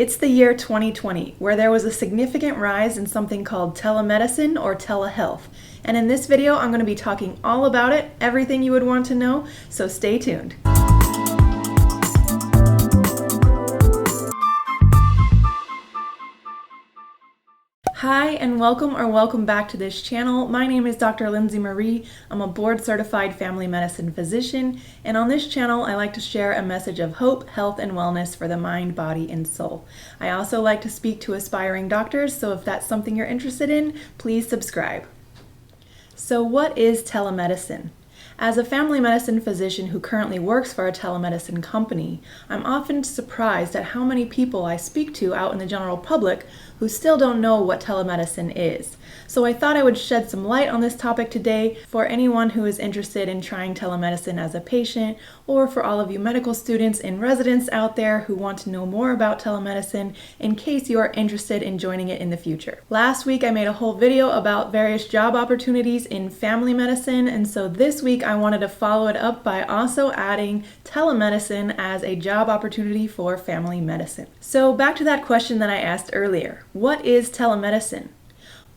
It's the year 2020, where there was a significant rise in something called telemedicine or telehealth. And in this video, I'm going to be talking all about it, everything you would want to know, so stay tuned. Hi and welcome back to this channel. My name is Dr. Lindsay Marie. I'm a board-certified family medicine physician, and on this channel I like to share a message of hope, health, and wellness for the mind, body, and soul. I also like to speak to aspiring doctors, so if that's something you're interested in, please subscribe. So what is telemedicine? As a family medicine physician who currently works for a telemedicine company, I'm often surprised at how many people I speak to out in the general public who still don't know what telemedicine is. So I thought I would shed some light on this topic today for anyone who is interested in trying telemedicine as a patient, or for all of you medical students and residents out there who want to know more about telemedicine in case you are interested in joining it in the future. Last week I made a whole video about various job opportunities in family medicine, and so this week I wanted to follow it up by also adding telemedicine as a job opportunity for family medicine. So back to that question that I asked earlier. What is telemedicine?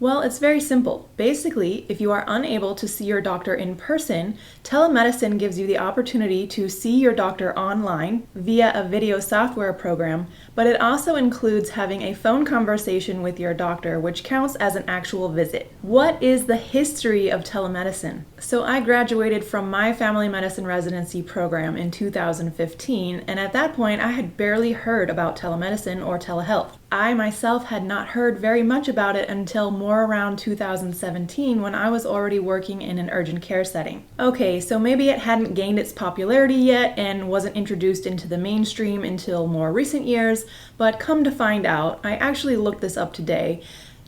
Well, it's very simple. Basically, if you are unable to see your doctor in person, telemedicine gives you the opportunity to see your doctor online via a video software program, but it also includes having a phone conversation with your doctor, which counts as an actual visit. What is the history of telemedicine? So I graduated from my family medicine residency program in 2015, and at that point I had barely heard about telemedicine or telehealth. I myself had not heard very much about it until more around 2017 when I was already working in an urgent care setting. Okay, so maybe it hadn't gained its popularity yet and wasn't introduced into the mainstream until more recent years, but come to find out, I actually looked this up today,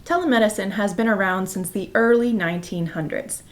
telemedicine has been around since the early 1900s.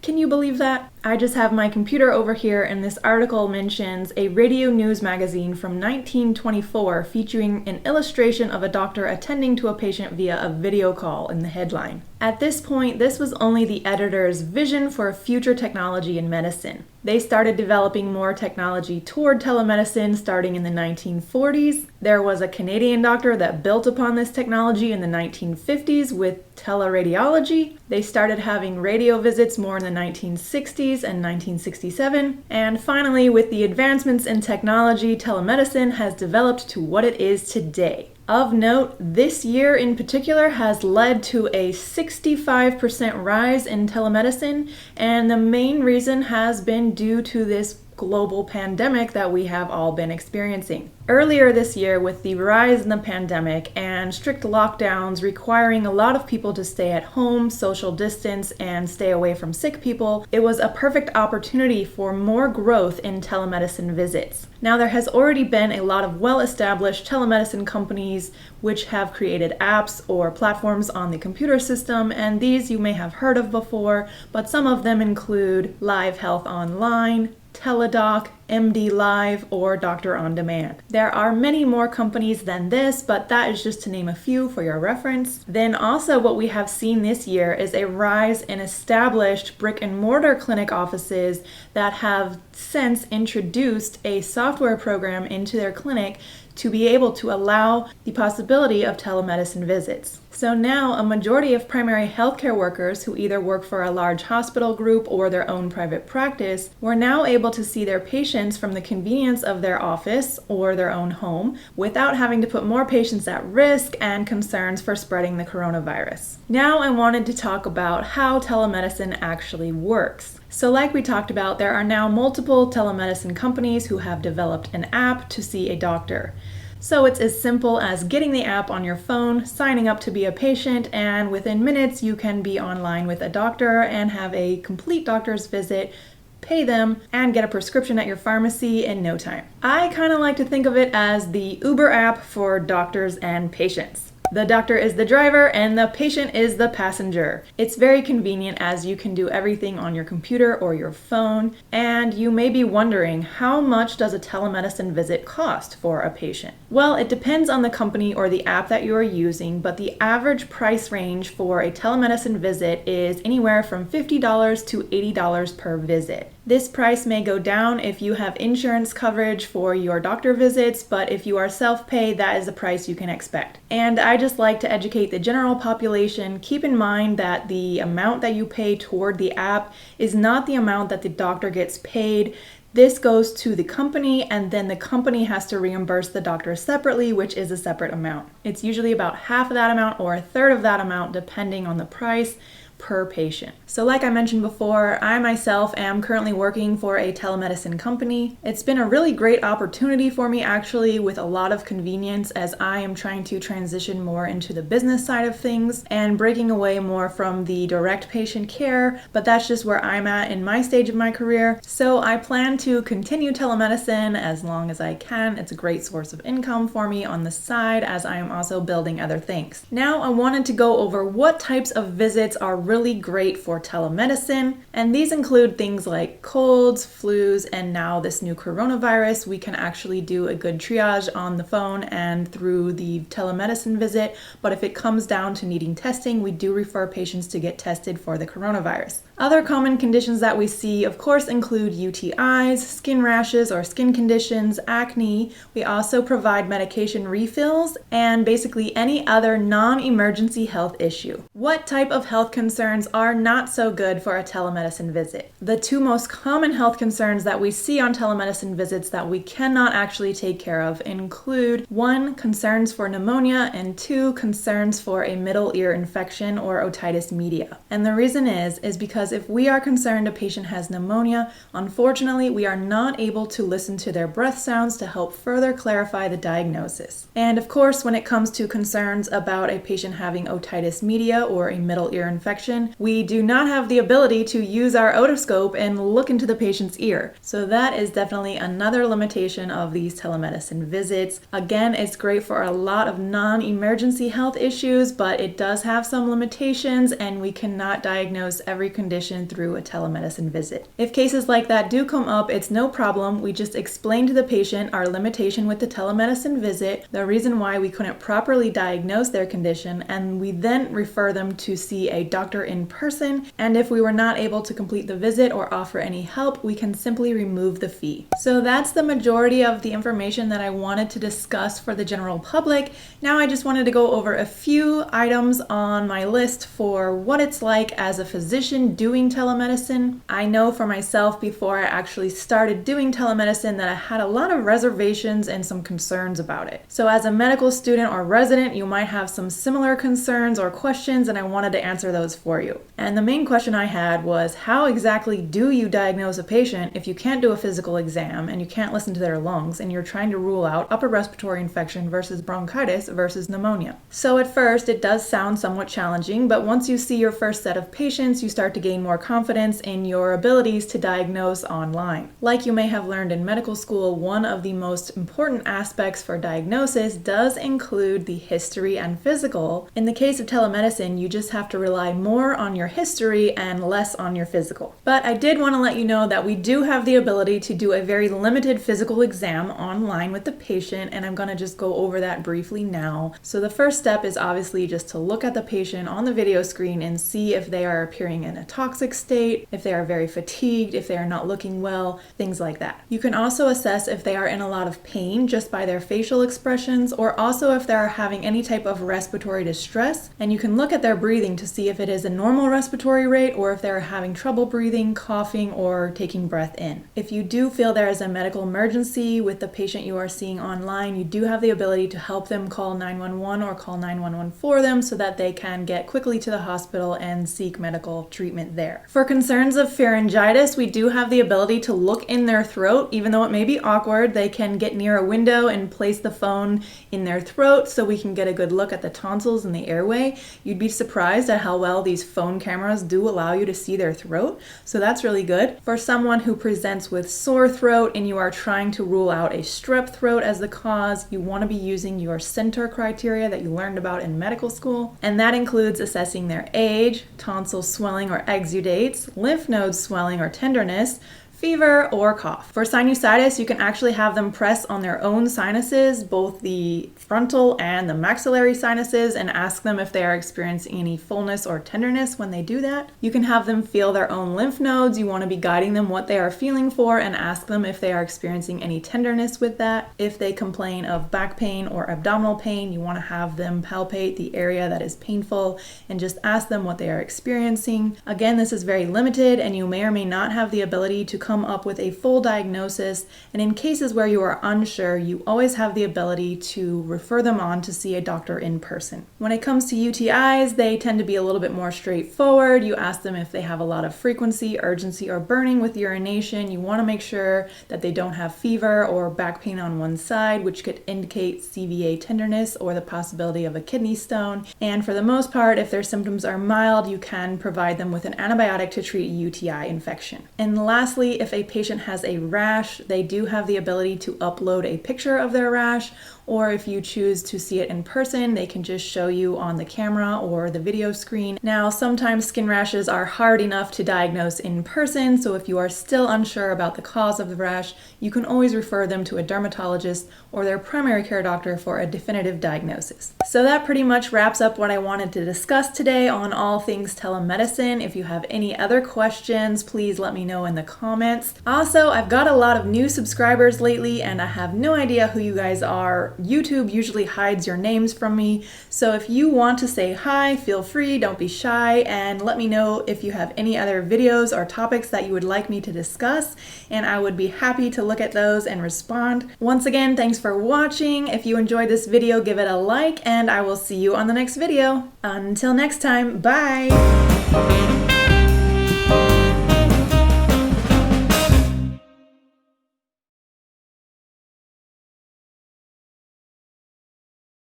Can you believe that? I just have my computer over here, and this article mentions a radio news magazine from 1924 featuring an illustration of a doctor attending to a patient via a video call in the headline. At this point, this was only the editor's vision for future technology in medicine. They started developing more technology toward telemedicine starting in the 1940s. There was a Canadian doctor that built upon this technology in the 1950s with teleradiology. They started having radio visits more in the 1960s and 1967. And finally, with the advancements in technology, telemedicine has developed to what it is today. Of note, this year in particular has led to a 65% rise in telemedicine, and the main reason has been due to this global pandemic that we have all been experiencing. Earlier this year, with the rise in the pandemic and strict lockdowns requiring a lot of people to stay at home, social distance, and stay away from sick people, it was a perfect opportunity for more growth in telemedicine visits. Now, there has already been a lot of well-established telemedicine companies which have created apps or platforms on the computer system, and these you may have heard of before, but some of them include Telehealth Online, Teladoc, MD Live, or Doctor On Demand. There are many more companies than this, but that is just to name a few for your reference. Then also what we have seen this year is a rise in established brick and mortar clinic offices that have since introduced a software program into their clinic to be able to allow the possibility of telemedicine visits. So now a majority of primary healthcare workers who either work for a large hospital group or their own private practice were now able to see their patients from the convenience of their office or their own home without having to put more patients at risk and concerns for spreading the coronavirus. Now I wanted to talk about how telemedicine actually works. So like we talked about, there are now multiple telemedicine companies who have developed an app to see a doctor. So it's as simple as getting the app on your phone, signing up to be a patient, and within minutes you can be online with a doctor and have a complete doctor's visit, pay them, and get a prescription at your pharmacy in no time. I kind of like to think of it as the Uber app for doctors and patients. The doctor is the driver and the patient is the passenger. It's very convenient as you can do everything on your computer or your phone, and you may be wondering, how much does a telemedicine visit cost for a patient? Well, it depends on the company or the app that you are using, but the average price range for a telemedicine visit is anywhere from $50 to $80 per visit. This price may go down if you have insurance coverage for your doctor visits, but if you are self-pay, that is the price you can expect. And I just like to educate the general population. Keep in mind that the amount that you pay toward the app is not the amount that the doctor gets paid. This goes to the company, and then the company has to reimburse the doctor separately, which is a separate amount. It's usually about half of that amount or a third of that amount, depending on the price per patient. So like I mentioned before, I myself am currently working for a telemedicine company. It's been a really great opportunity for me, actually, with a lot of convenience, as I am trying to transition more into the business side of things and breaking away more from the direct patient care, but that's just where I'm at in my stage of my career. So I plan to continue telemedicine as long as I can. It's a great source of income for me on the side, as I am also building other things. Now I wanted to go over what types of visits are really great for telemedicine, and these include things like colds, flus, and now this new coronavirus. We can actually do a good triage on the phone and through the telemedicine visit, but if it comes down to needing testing, we do refer patients to get tested for the coronavirus. Other common conditions that we see, of course, include UTIs, skin rashes or skin conditions, acne. We also provide medication refills and basically any other non-emergency health issue. What type of health concerns are not so good for a telemedicine visit? The two most common health concerns that we see on telemedicine visits that we cannot actually take care of include 1, concerns for pneumonia, and 2, concerns for a middle ear infection or otitis media. And the reason is because if we are concerned a patient has pneumonia, unfortunately we are not able to listen to their breath sounds to help further clarify the diagnosis. And of course, when it comes to concerns about a patient having otitis media or a middle ear infection, we do not have the ability to use our otoscope and look into the patient's ear. So that is definitely another limitation of these telemedicine visits. Again, it's great for a lot of non-emergency health issues, but it does have some limitations, and we cannot diagnose every condition through a telemedicine visit. If cases like that do come up, it's no problem. We just explain to the patient our limitation with the telemedicine visit, the reason why we couldn't properly diagnose their condition, and we then refer them to see a doctor in person. And if we were not able to complete the visit or offer any help, we can simply remove the fee. So that's the majority of the information that I wanted to discuss for the general public. Now I just wanted to go over a few items on my list for what it's like as a physician doing telemedicine. I know for myself, before I actually started doing telemedicine, that I had a lot of reservations and some concerns about it. So as a medical student or resident, you might have some similar concerns or questions, and I wanted to answer those for you. And the main question I had was, how exactly do you diagnose a patient if you can't do a physical exam and you can't listen to their lungs and you're trying to rule out upper respiratory infection versus bronchitis versus pneumonia? So at first it does sound somewhat challenging, but once you see your first set of patients, you start to gain more confidence in your abilities to diagnose online. Like you may have learned in medical school, one of the most important aspects for diagnosis does include the history and physical. In the case of telemedicine, you just have to rely more on your history and less on your physical. But I did want to let you know that we do have the ability to do a very limited physical exam online with the patient, and I'm going to just go over that briefly now. So the first step is obviously just to look at the patient on the video screen and see if they are appearing in a toxic state, if they are very fatigued, if they are not looking well, things like that. You can also assess if they are in a lot of pain just by their facial expressions, or also if they are having any type of respiratory distress, and you can look at their breathing to see if it is a normal respiratory rate or if they're having trouble breathing, coughing, or taking breath in. If you do feel there is a medical emergency with the patient you are seeing online, you do have the ability to help them call 911 or call 911 for them so that they can get quickly to the hospital and seek medical treatment there. For concerns of pharyngitis, we do have the ability to look in their throat. Even though it may be awkward, they can get near a window and place the phone in their throat so we can get a good look at the tonsils and the airway. You'd be surprised at how well these phone cameras do allow you to see their throat, so that's really good. For someone who presents with sore throat and you are trying to rule out a strep throat as the cause, you want to be using your center criteria that you learned about in medical school, and that includes assessing their age, tonsil swelling or exudates, lymph node swelling or tenderness, fever, or cough. For sinusitis, you can actually have them press on their own sinuses, both the frontal and the maxillary sinuses, and ask them if they are experiencing any fullness or tenderness when they do that. You can have them feel their own lymph nodes. You want to be guiding them what they are feeling for and ask them if they are experiencing any tenderness with that. If they complain of back pain or abdominal pain, you want to have them palpate the area that is painful and just ask them what they are experiencing. Again, this is very limited and you may or may not have the ability to come up with a full diagnosis, and in cases where you are unsure, you always have the ability to refer them on to see a doctor in person. When it comes to UTIs, they tend to be a little bit more straightforward. You ask them if they have a lot of frequency, urgency, or burning with urination. You want to make sure that they don't have fever or back pain on one side, which could indicate CVA tenderness or the possibility of a kidney stone. And for the most part, if their symptoms are mild, you can provide them with an antibiotic to treat UTI infection. And lastly, if a patient has a rash, they do have the ability to upload a picture of their rash, or if you choose to see it in person, they can just show you on the camera or the video screen. Now, sometimes skin rashes are hard enough to diagnose in person, so if you are still unsure about the cause of the rash, you can always refer them to a dermatologist or their primary care doctor for a definitive diagnosis. So that pretty much wraps up what I wanted to discuss today on all things telemedicine. If you have any other questions, please let me know in the comments. Also, I've got a lot of new subscribers lately and I have no idea who you guys are. YouTube usually hides your names from me, so if you want to say hi, feel free, don't be shy, and let me know if you have any other videos or topics that you would like me to discuss, and I would be happy to look at those and respond. Once again, thanks for watching. If you enjoyed this video, give it a like, and I will see you on the next video. Until next time, bye!